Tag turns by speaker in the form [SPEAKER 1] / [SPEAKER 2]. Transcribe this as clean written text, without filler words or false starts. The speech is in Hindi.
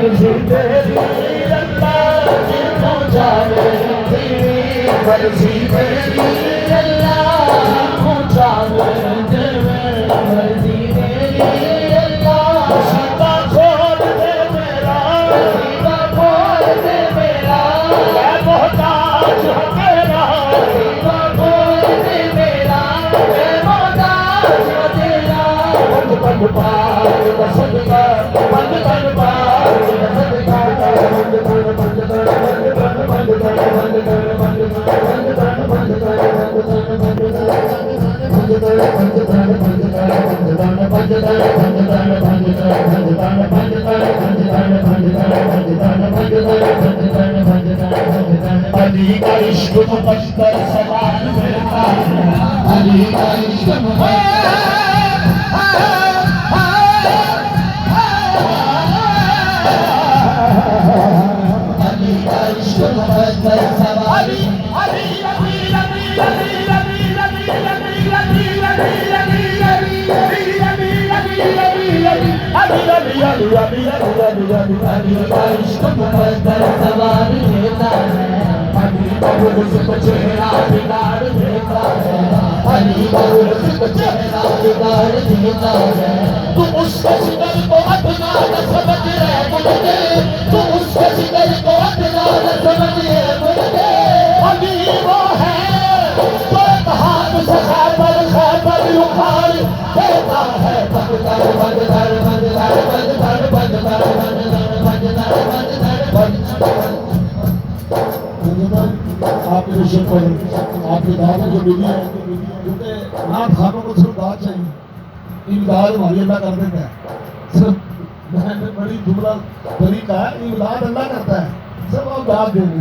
[SPEAKER 1] मर्जी तेरी अल्लाह जिन्हों जाने तेरी मर्जी तेरी अल्लाह जिन्हों जाने तेरी मर्जी तेरी अल्लाह सीधा खोल दे मेरा सीधा खोल दे मेरा मैं मोहताज हूँ तेरा सीधा खोल दे मेरा मैं मोहताज हूँ तेरा बंद बंद पार सदका बंद बंद पार सदका बंद बंद बंद बंद बंद बंद बंद बंद अली का इश्क मुकद्दर सवाल देता है अली का इश्क अली का इश्क मुकद्दर सवाल अली अली अली अली अली चेहरा बिगाड़ देता है अली चेहरा बिगाड़ देता है तू उसके जिगर को अपना न समझ रहे मुझे तू उसके जिगर को अपना न समझ रहे मुझे अली वो है तो हाथ से खैबर उखाड़ देता है बंद कर बंद कर बंद कर बंद कर बंद कर बंद कर बंद कर बंद कर आपके विषय पर आपकी दावत जो मिली है क्योंकि नाथ खानों को सिर्फ दाद चाहिए इमदाद हमारी अल्लाह कर देता है सिर्फ बड़ी जुमला तरीका है इमदाद अल्लाह करता है सब आप दाद देंगे